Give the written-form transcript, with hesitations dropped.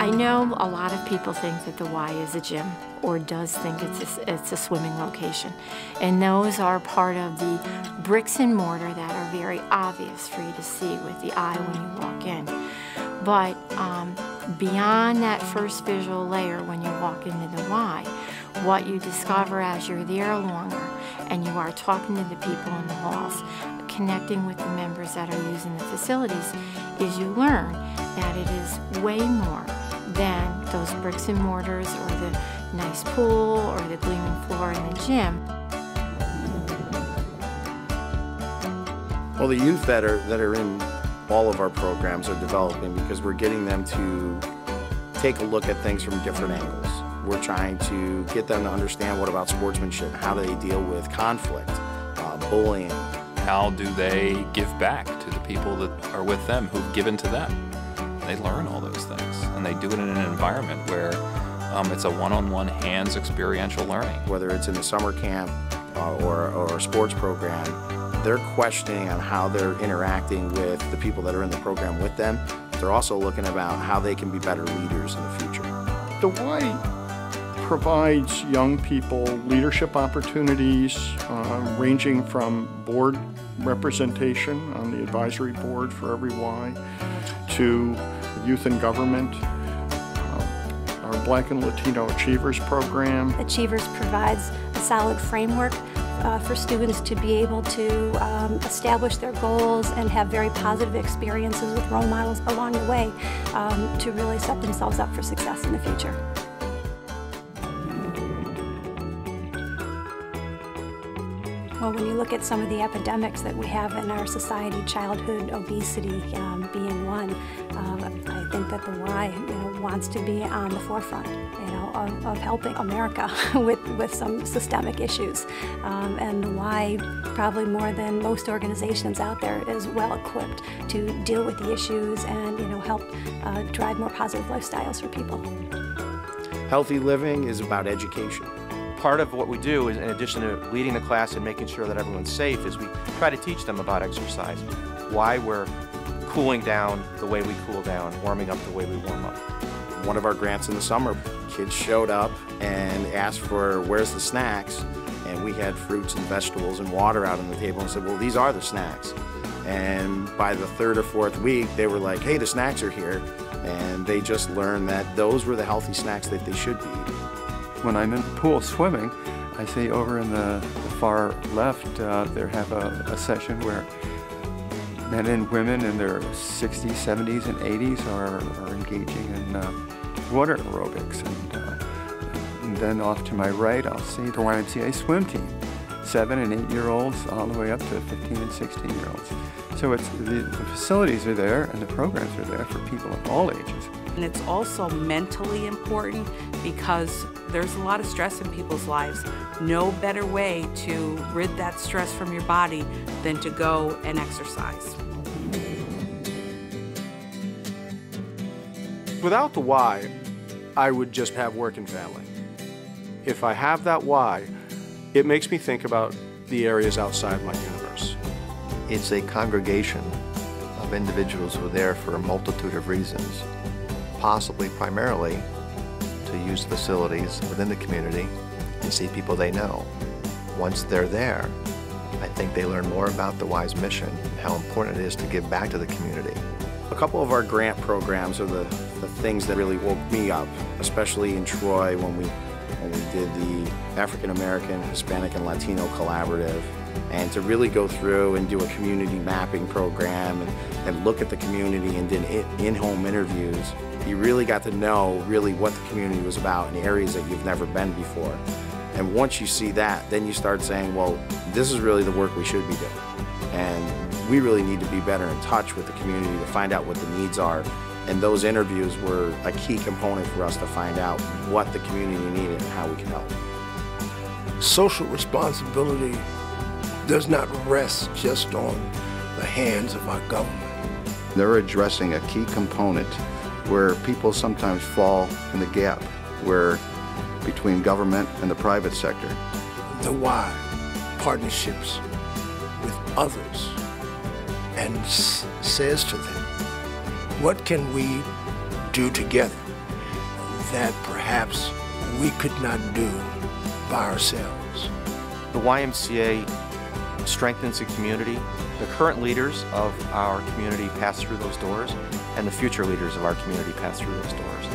I know a lot of people think that the Y is a gym or does think it's a swimming location. And those are part of the bricks and mortar that are very obvious for you to see with the eye when you walk in. But beyond that first visual layer when you walk into the Y, what you discover as you're there longer and you are talking to the people in the halls, connecting with the members that are using the facilities, is you learn that it is way more than those bricks and mortars or the nice pool or the gleaming floor in the gym. Well, the youth that are in all of our programs are developing because we're getting them to take a look at things from different angles. We're trying to get them to understand what about sportsmanship, how do they deal with conflict, bullying. How do they give back to the people that are with them, who've given to them? They learn all those things, and they do it in an environment where it's a one-on-one, hands experiential learning. Whether it's in the summer camp or a sports program, they're questioning on how they're interacting with the people that are in the program with them. They're also looking about how they can be better leaders in the future. The Y provides young people leadership opportunities ranging from board representation on the advisory board for every Y to youth in government, our Black and Latino Achievers program. Achievers provides a solid framework for students to be able to establish their goals and have very positive experiences with role models along the way to really set themselves up for success in the future. Well, when you look at some of the epidemics that we have in our society, childhood obesity being one, I think that the Y, wants to be on the forefront, of helping America with some systemic issues. And the Y, probably more than most organizations out there, is well equipped to deal with the issues and help drive more positive lifestyles for people. Healthy living is about education. Part of what we do is, in addition to leading the class and making sure that everyone's safe, is we try to teach them about exercise, why we're cooling down the way we cool down, warming up the way we warm up. One of our grants in the summer, kids showed up and asked for where's the snacks, and we had fruits and vegetables and water out on the table and said, well, these are the snacks. And by the third or fourth week, they were like, hey, the snacks are here. And they just learned that those were the healthy snacks that they should be eating. When I'm in the pool swimming, I see over in the far left, they have a session where men and women in their 60s, 70s, and 80s are engaging in water aerobics. And then off to my right, I'll see the YMCA swim team, 7- and 8-year-olds all the way up to 15- and 16-year-olds. So the facilities are there and the programs are there for people of all ages. And it's also mentally important because there's a lot of stress in people's lives. No better way to rid that stress from your body than to go and exercise. Without the Y, I would just have work and family. If I have that Y, it makes me think about the areas outside my universe. It's a congregation of individuals who are there for a multitude of reasons, possibly primarily to use facilities within the community and see people they know. Once they're there, I think they learn more about the Y's mission and how important it is to give back to the community. A couple of our grant programs are the things that really woke me up, especially in Troy when we did the African American, Hispanic, and Latino Collaborative. And to really go through and do a community mapping program and look at the community and did in-home interviews, you really got to know really what the community was about in areas that you've never been before. And once you see that, then you start saying, well, this is really the work we should be doing. And we really need to be better in touch with the community to find out what the needs are. And those interviews were a key component for us to find out what the community needed and how we can help. Social responsibility does not rest just on the hands of our government. They're addressing a key component where people sometimes fall in the gap where between government and the private sector. The Y, partnerships with others, and says to them, what can we do together that perhaps we could not do by ourselves. The YMCA strengthens the community. The current leaders of our community pass through those doors, and the future leaders of our community pass through those doors.